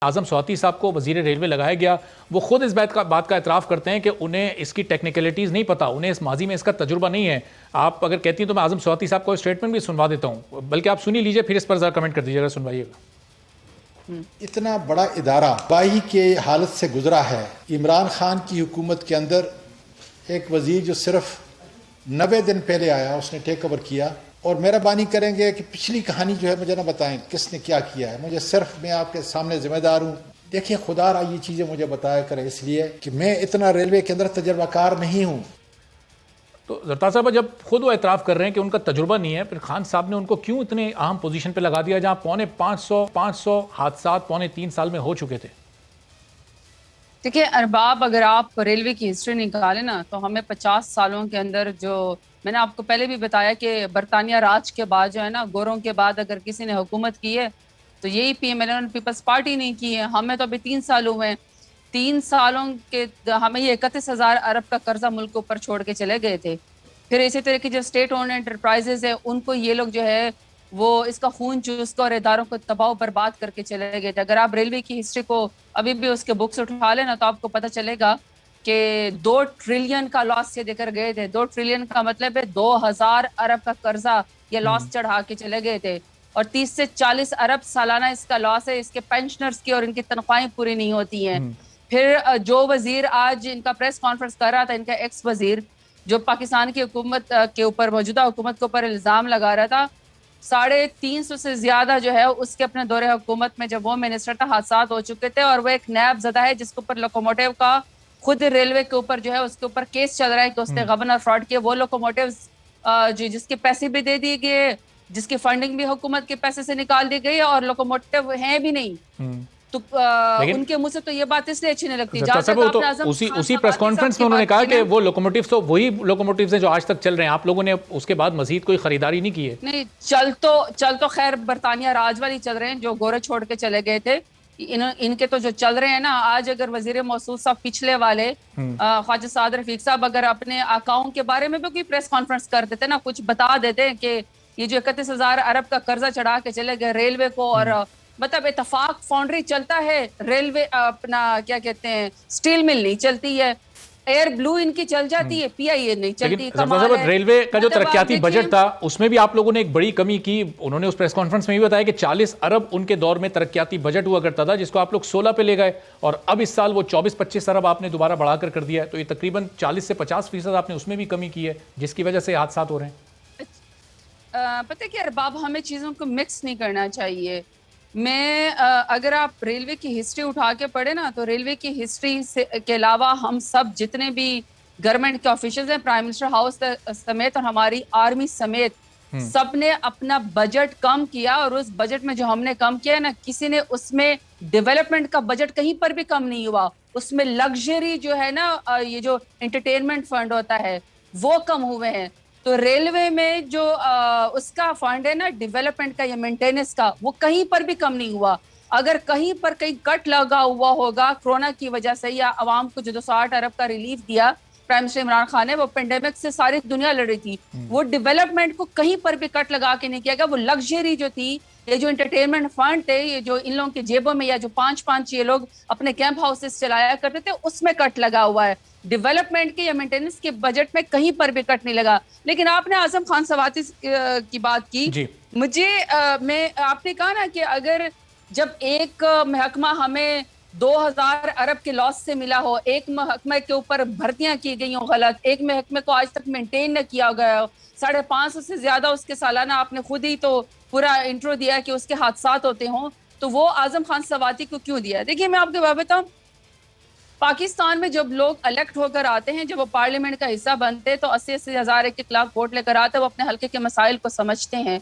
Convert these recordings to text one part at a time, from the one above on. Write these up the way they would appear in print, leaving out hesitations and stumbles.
اعظم سواتی صاحب کو وزیر ریلوے لگایا گیا، وہ خود اس بات کا اعتراف کرتے ہیں کہ انہیں اس کی ٹیکنیکلٹیز نہیں پتا، انہیں اس ماضی میں اس کا تجربہ نہیں ہے۔ آپ اگر کہتی ہیں تو میں اعظم سواتی صاحب کو اسٹیٹمنٹ بھی سنوا دیتا ہوں، بلکہ آپ سنی لیجئے پھر اس پر ذرا کمنٹ کر دیجیے گا، سنوائیے گا۔ اتنا بڑا ادارہ تباہی کے حالت سے گزرا ہے۔ عمران خان کی حکومت کے اندر ایک وزیر جو صرف 90 دن پہلے آیا، اس نے ٹیک اوور کیا، اور مہربانی کریں گے کہ پچھلی کہانی جو ہے مجھے نہ بتائیں کس نے کیا کیا ہے، مجھے صرف میں آپ کے سامنے ذمہ دار ہوں۔ دیکھیں خدا را یہ چیزیں مجھے بتایا کریں، اس لیے کہ میں اتنا ریلوے کے اندر تجربہ کار نہیں ہوں۔ تو زرتاز صاحب جب خود وہ اعتراف کر رہے ہیں کہ ان کا تجربہ نہیں ہے، پھر خان صاحب نے ان کو کیوں اتنے اہم پوزیشن پہ لگا دیا جہاں پونے 500 حادثات پونے 3 سال میں ہو چکے تھے؟ دیکھیے ارباب، اگر آپ ریلوے کی ہسٹری نکالیں نا تو ہمیں 50 سالوں کے اندر، جو میں نے آپ کو پہلے بھی بتایا کہ برطانیہ راج کے بعد جو ہے نا، گوروں کے بعد اگر کسی نے حکومت کی ہے تو یہی P M L N Peoples Party نہیں کی ہے۔ ہمیں تو ابھی 3 سال ہوئے ہیں، 3 سالوں کے ہمیں یہ 31,000 ارب کا قرضہ ملک کے اوپر چھوڑ کے چلے گئے تھے۔ پھر اسی طرح کی جو اسٹیٹ اونڈ انٹرپرائزز ہیں ان کو یہ لوگ جو ہے وہ اس کا خون چوس کر اور اداروں کو تباہ و برباد کر کے چلے گئے تھے۔ اگر آپ ریلوے کی ہسٹری کو ابھی بھی اس کے بکس اٹھا لیں نا تو آپ کو پتہ چلے گا کہ 2 ٹریلین کا لاس سے دے کر گئے تھے۔ 2 ٹریلین کا مطلب ہے 2,000 ارب کا قرضہ یہ لاس چڑھا کے چلے گئے تھے، اور 30 سے 40 ارب سالانہ اس کا لاس ہے۔ اس کے پینشنرز کی اور ان کی تنخواہیں پوری نہیں ہوتی ہیں۔ پھر جو وزیر آج ان کا پریس کانفرنس کر رہا تھا، ان کا ایکس وزیر جو پاکستان کی حکومت کے اوپر، موجودہ حکومت کے اوپر الزام لگا رہا تھا، 350 سے زیادہ جو ہے اس کے اپنے دور حکومت میں جب وہ منسٹر تھا حادثات ہو چکے تھے، اور وہ ایک نیب زدہ ہے جس کے اوپر لوکوموٹیو کا خود ریلوے کے اوپر جو ہے اس کے اوپر کیس چل رہا ہے کہ اس نے گورنر فراڈ کیا۔ وہ لوکوموٹیو جس کے پیسے بھی دے دیے گئے، جس کی فنڈنگ بھی حکومت کے پیسے سے نکال دی گئی، اور لوکوموٹیو ہیں بھی نہیں، تو ان کے منہ سے تو یہ بات اس لیے اچھی نہیں لگتی۔ اسی پریس کانفرنس میں انہوں نے کہا کہ وہ لوکوموٹیوز تو وہی لوکوموٹیوز ہیں جو آج تک چل رہے ہیں، آپ لوگوں نے اس کے بعد مزید کوئی خریداری نہیں کی ہے؟ نہیں، چل تو خیر برطانیہ راج والی چل رہے ہیں جو گورے چھوڑ کے چلے گئے تھے، ان کے تو جو چل رہے ہیں نا۔ آج اگر وزیر موصوف صاحب پچھلے والے خواجہ سعد رفیق صاحب اگر اپنے آقاؤں کے بارے میں بھی کوئی پریس کانفرنس کر دیتے نا، کچھ بتا دیتے کہ یہ جو 31,000 ارب کا قرضہ چڑھا کے چلے گئے ریلوے کو، اور مطلب اتفاق فاؤنڈری چلتا ہے، ریلوے اپنا کیا کہتے ہیں اسٹیل مل نہیں چلتی ہے، ایئر بلو ان کی چل جاتی ہے، پی آئی اے نہیں چلتی۔ ریلوے کا جو ترقیاتی بجٹ تھا اس میں بھی آپ لوگوں نے ایک بڑی کمی کی، انہوں نے اس پریس کانفرنس میں بھی بتایا کہ 40 ارب ان کے دور میں ترقیاتی بجٹ ہوا کرتا تھا، جس کو آپ لوگ 16 پہ لے گئے، اور اب اس سال وہ 24-25 ارب آپ نے دوبارہ بڑھا کر دیا ہے، تو یہ تقریباً 40 سے 50% آپ نے اس میں بھی کمی کی ہے، جس کی وجہ سے حادثات ہو رہے ہیں۔ پتہ کہ ارباب، ہمیں چیزوں کو مکس نہیں کرنا چاہیے۔ اگر آپ ریلوے کی ہسٹری اٹھا کے پڑھیں نا تو ریلوے کی ہسٹری کے علاوہ ہم سب جتنے بھی گورنمنٹ کے آفیشلز ہیں، پرائم منسٹر ہاؤس سمیت اور ہماری آرمی سمیت، سب نے اپنا بجٹ کم کیا، اور اس بجٹ میں جو ہم نے کم کیا نا، کسی نے اس میں ڈیولپمنٹ کا بجٹ کہیں پر بھی کم نہیں ہوا۔ اس میں لگژری جو ہے نا، یہ جو انٹرٹینمنٹ فنڈ ہوتا ہے وہ کم ہوئے ہیں۔ تو ریلوے میں جو اس کا فنڈ ہے نا ڈیولپمنٹ کا یا مینٹیننس کا، وہ کہیں پر بھی کم نہیں ہوا۔ اگر کہیں پر کہیں کٹ لگا ہوا ہوگا کرونا کی وجہ سے، یا عوام کو جو 260 ارب کا ریلیف دیا پرائم منسٹر عمران خان نے، وہ پینڈیمک سے ساری دنیا لڑ رہی تھی، وہ ڈیولپمنٹ کو کہیں پر بھی کٹ لگا کے نہیں کیا گیا۔ وہ لگژری جو تھی، یہ جو انٹرٹینمنٹ فنڈ تھے، یہ جو ان لوگوں کے جیبوں میں، یا جو 5 یہ لوگ اپنے کیمپ ہاؤسز چلایا کرتے تھے، اس میں کٹ لگا ہوا ہے۔ ڈیولپمنٹ کے یا مینٹیننس کے بجٹ میں کہیں پر بھی کٹ نہیں لگا۔ لیکن آپ نے اعظم خان سواتی کی بات کی، آپ نے کہا نا کہ اگر جب ایک محکمہ ہمیں 2,000 ارب کے لاس سے ملا ہو، ایک محکمہ کے اوپر بھرتیاں کی گئی ہوں غلط، ایک محکمے کو آج تک مینٹین نہ کیا گیا ہو، 550 سے زیادہ اس کے سالانہ، آپ نے خود ہی تو پورا انٹرو دیا کہ اس کے حادثات ہوتے ہوں، تو وہ اعظم خان سواتی کو کیوں دیا؟ دیکھیے میں آپ کے بات بتاؤں، پاکستان میں جب لوگ الیکٹ ہو کر آتے ہیں، جب وہ پارلیمنٹ کا حصہ بنتے تو 80 ہزار ایک لاکھ ووٹ لے کر آتے، وہ اپنے حلقے کے مسائل کو سمجھتے ہیں۔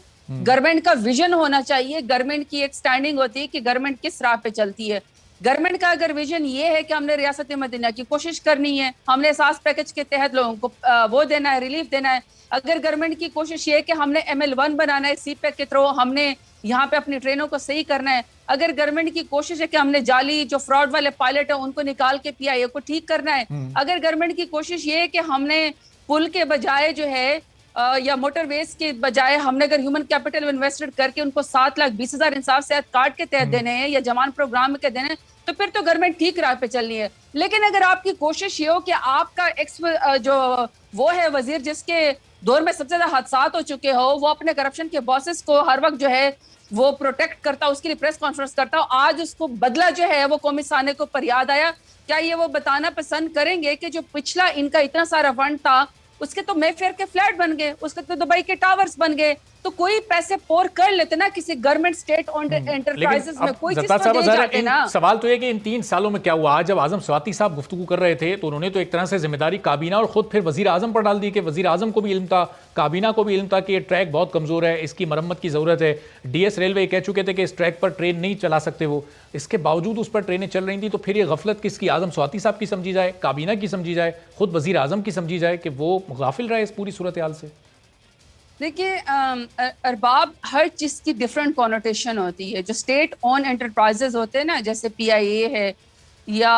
گورنمنٹ کا ویژن ہونا چاہیے، گورنمنٹ کی ایک سٹینڈنگ ہوتی ہے کہ گورنمنٹ کس راہ پہ چلتی ہے۔ گورنمنٹ کا اگر ویژن یہ ہے کہ ہم نے ریاست مدینہ کی کوشش کرنی ہے، ہم نے احساس پیکج کے تحت لوگوں کو وہ دینا ہے، ریلیف دینا ہے، اگر گورنمنٹ کی کوشش یہ ہے کہ ہم نے ML1 بنانا ہے، سی پیک کے تھرو ہم نے یہاں پہ اپنی ٹرینوں کو صحیح کرنا ہے، اگر گورنمنٹ کی کوشش ہے کہ ہم نے جعلی جو فراڈ والے پائلٹ ہیں ان کو نکال کے PIA کو ٹھیک کرنا ہے، اگر گورنمنٹ کی کوشش یہ ہے کہ ہم نے پل کے بجائے جو ہے یا موٹر ویز کے بجائے ہم نے اگر ہیومن کیپٹل انویسٹڈ کر کے ان کو 7,20,000 انصاف صحت کارڈ کے تحت دینے ہیں یا جوان پروگرام کے دینے ہیں تو پھر تو گورنمنٹ ٹھیک راہ پہ چلنی ہے. لیکن اگر آپ کی کوشش یہ ہو کہ آپ کا ایکس جو وہ ہے وزیر جس کے دور میں سب سے زیادہ حادثات ہو چکے ہو, وہ اپنے کرپشن کے باسز کو ہر وقت جو ہے وہ پروٹیکٹ کرتا, اس کے لیے پریس کانفرنس کرتا, آج اس کو بدلہ جو ہے وہ قومی سانے کو پر یاد آیا, کیا یہ وہ بتانا پسند کریں گے کہ جو پچھلا ان کا اتنا سارا فنڈ تھا اس کے تو مے فیئر کے فلیٹ بن گئے, اس کے تو دبئی کے ٹاورز بن گئے, تو کوئی پیسے پور کر لیتے نا کسی گورنمنٹ اسٹیٹ انٹرپرائزز میں, کوئی چیز تو دے جاتے نا. سوال تو یہ کہ ان 3 سالوں میں کیا ہوا. آج جب اعظم سواتی صاحب گفتگو کر رہے تھے تو انہوں نے تو ایک طرح سے ذمہ داری کابینہ اور خود پھر وزیر اعظم پر ڈال دی کہ وزیر اعظم کو بھی علم تھا, کابینہ کو بھی علم تھا کہ یہ ٹریک بہت کمزور ہے, اس کی مرمت کی ضرورت ہے. ڈی ایس ریلوے کہہ چکے تھے کہ اس ٹریک پر ٹرین نہیں چلا سکتے وہ, اس کے باوجود اس پر ٹرینیں چل رہی تھیں. تو پھر یہ غفلت کس کی, اعظم سواتی صاحب کی سمجھی جائے, کابینہ کی سمجھی جائے, خود وزیر اعظم کی سمجھی جائے کہ وہ غافل رہے اس پوری صورتحال سے؟ دیکھیے ارباب, ہر چیز کی ڈفرینٹ کونوٹیشن ہوتی ہے. جو اسٹیٹ اون انٹرپرائزز ہوتے ہیں نا, جیسے پی آئی اے ہے یا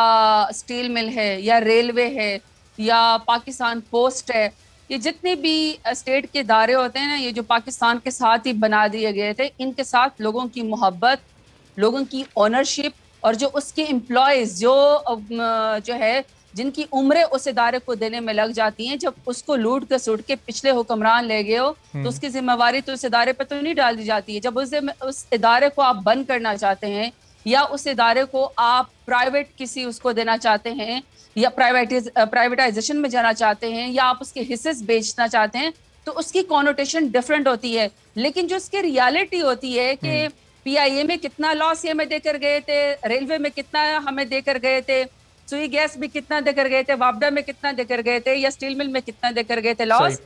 اسٹیل مل ہے یا ریلوے ہے یا پاکستان پوسٹ ہے, یہ جتنے بھی اسٹیٹ کے ادارے ہوتے ہیں نا, یہ جو پاکستان کے ساتھ ہی بنا دیے گئے تھے, ان کے ساتھ لوگوں کی محبت, لوگوں کی اونرشپ اور جو اس کے امپلائیز جو ہے جن کی عمریں اس ادارے کو دینے میں لگ جاتی ہیں, جب اس کو لوٹ کے سوٹ کے پچھلے حکمران لے گئے ہو تو اس کی ذمہ داری تو اس ادارے پہ تو نہیں ڈال دی جاتی ہے. جب اس ادارے کو آپ بند کرنا چاہتے ہیں یا اس ادارے کو آپ پرائیویٹ کسی اس کو دینا چاہتے ہیں یا پرائیویٹائزیشن میں جانا چاہتے ہیں یا آپ اس کے حصے بیچنا چاہتے ہیں, تو اس کی کونوٹیشن ڈفرینٹ ہوتی ہے. لیکن جو اس کی ریالٹی ہوتی ہے کہ پی آئی اے میں کتنا لاس یہ ہمیں دے کر گئے تھے, ریلوے میں کتنا ہمیں دے کر گئے تھے, سوئی گیس بھی کتنا دے کر گئے تھے, وابڈا میں کتنا دے کر گئے تھے, یا اسٹیل مل میں کتنا دے کر گئے تھے لاس,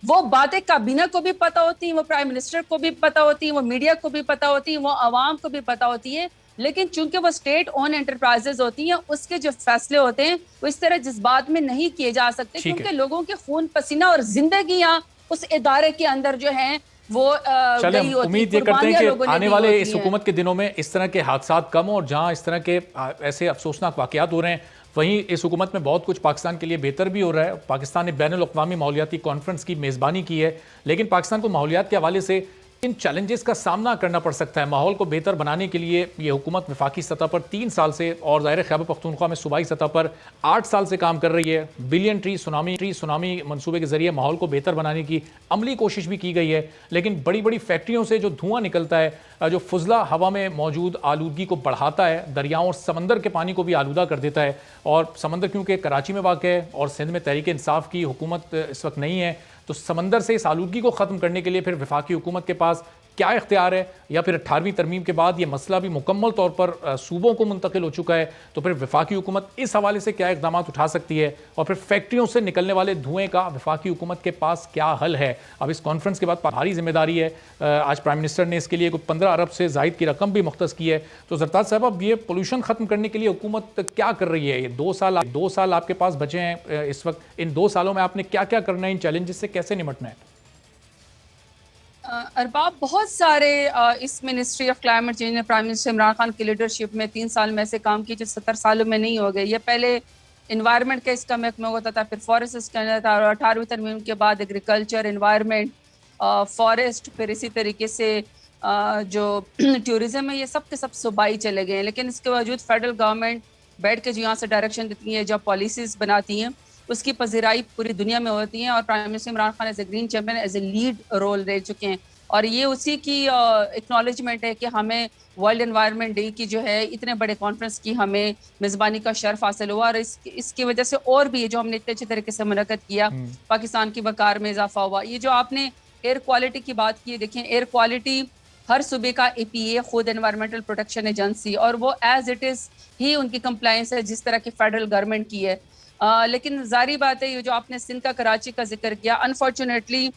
وہ باتیں کابینہ کو بھی پتا ہوتی ہیں, وہ پرائم منسٹر کو بھی پتا ہوتی ہیں, وہ میڈیا کو بھی پتا ہوتی ہیں, وہ عوام کو بھی پتا ہوتی ہے. لیکن چونکہ وہ اسٹیٹ اون انٹرپرائزز ہوتی ہیں, اس کے جو فیصلے ہوتے ہیں وہ اس طرح جذبات میں نہیں کیے جا سکتے, کیونکہ لوگوں کے خون پسینہ اور زندگیاں اس ادارے کے اندر جو ہیں وہ چلیں امید یہ کرتے ہیں کہ آنے والے اس حکومت کے دنوں میں اس طرح کے حادثات کم ہوں, اور جہاں اس طرح کے ایسے افسوسناک واقعات ہو رہے ہیں وہیں اس حکومت میں بہت کچھ پاکستان کے لیے بہتر بھی ہو رہا ہے. پاکستان نے بین الاقوامی ماحولیاتی کانفرنس کی میزبانی کی ہے, لیکن پاکستان کو ماحولیات کے حوالے سے ان چیلنجز کا سامنا کرنا پڑ سکتا ہے. ماحول کو بہتر بنانے کے لیے یہ حکومت وفاقی سطح پر 3 سال سے, اور ظاہر خیبر پختونخوا میں صوبائی سطح پر 8 سال سے کام کر رہی ہے. بلین ٹری سونامی منصوبے کے ذریعے ماحول کو بہتر بنانے کی عملی کوشش بھی کی گئی ہے, لیکن بڑی بڑی فیکٹریوں سے جو دھواں نکلتا ہے, جو فضلہ ہوا میں موجود آلودگی کو بڑھاتا ہے, دریاؤں اور سمندر کے پانی کو بھی آلودہ کر دیتا ہے. اور سمندر کیونکہ کراچی میں واقع ہے اور سندھ میں تحریک انصاف کی حکومت اس وقت نہیں ہے, تو سمندر سے اس آلودگی کو ختم کرنے کے لیے پھر وفاقی حکومت کے پاس کیا اختیار ہے, یا پھر 18ویں ترمیم کے بعد یہ مسئلہ بھی مکمل طور پر صوبوں کو منتقل ہو چکا ہے, تو پھر وفاقی حکومت اس حوالے سے کیا اقدامات اٹھا سکتی ہے, اور پھر فیکٹریوں سے نکلنے والے دھوئیں کا وفاقی حکومت کے پاس کیا حل ہے. اب اس کانفرنس کے بعد بھاری ذمہ داری ہے. آج پرائم منسٹر نے اس کے لیے 15 ارب سے زائد کی رقم بھی مختص کی ہے. تو زرتاج صاحب, اب یہ پولوشن ختم کرنے کے لیے حکومت کیا کر رہی ہے؟ یہ 2 سال آپ کے پاس بچے ہیں اس وقت, ان 2 سالوں میں آپ نے کیا کیا کرنا ہے, ان چیلنجز سے کیسے نمٹنا ہے؟ ارباب, بہت سارے اس منسٹری آف کلائمیٹ چینج نے پرائم منسٹر عمران خان کی لیڈرشپ میں 3 سال میں ایسے کام کیے جو 70 سالوں میں نہیں ہو گئے. یہ پہلے انوائرمنٹ کا اس کا محکمہ ہوتا تھا, پھر فارسٹ کا تھا, اور 18ویں ترمیم کے بعد ایگریکلچر, انوائرمنٹ, فارسٹ, پھر اسی طریقے سے جو ٹورزم ہے, یہ سب کے سب صوبائی چلے گئے ہیں. لیکن اس کے باوجود فیڈرل گورنمنٹ بیٹھ کے جو یہاں سے ڈائریکشن دیتی ہے, جو پالیسیز بناتی ہیں, اس کی پذیرائی پوری دنیا میں ہوتی ہیں, اور prime minister Imran Khan as a green champion as a lead role رہ چکے ہیں. اور یہ اسی کی اکنالجمنٹ ہے کہ ہمیں ورلڈ انوائرمنٹ ڈے کی جو ہے اتنے بڑے کانفرنس کی ہمیں میزبانی کا شرف حاصل ہوا, اور اس کی وجہ سے اور بھی جو ہم نے اتنے اچھے طریقے سے منعقد کیا, پاکستان کی وقار میں اضافہ ہوا. یہ جو آپ نے ایئر کوالٹی کی بات کی, دیکھیں ایئر کوالٹی ہر صوبے کا اے پی اے خود انوائرمنٹل پروٹیکشن ایجنسی, اور وہ ایز اٹ از ہی ان کی کمپلائنس ہے جس طرح کی فیڈرل گورنمنٹ کی ہے. لیکن ظاہری بات ہے, یہ جو آپ نے سندھ کا کراچی کا ذکر کیا, انفارچونیٹلی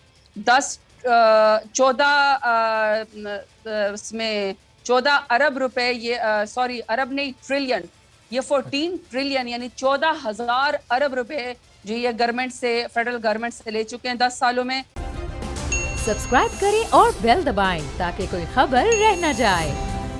14 ارب روپے, یہ سوری ارب نہیں ٹریلین, یہ 14 ٹریلین یعنی 14,000 ارب روپے جو یہ گورنمنٹ سے, فیڈرل گورنمنٹ سے لے چکے ہیں 10 سالوں میں. سبسکرائب کریں اور بیل دبائیں تاکہ کوئی خبر رہ نہ جائے.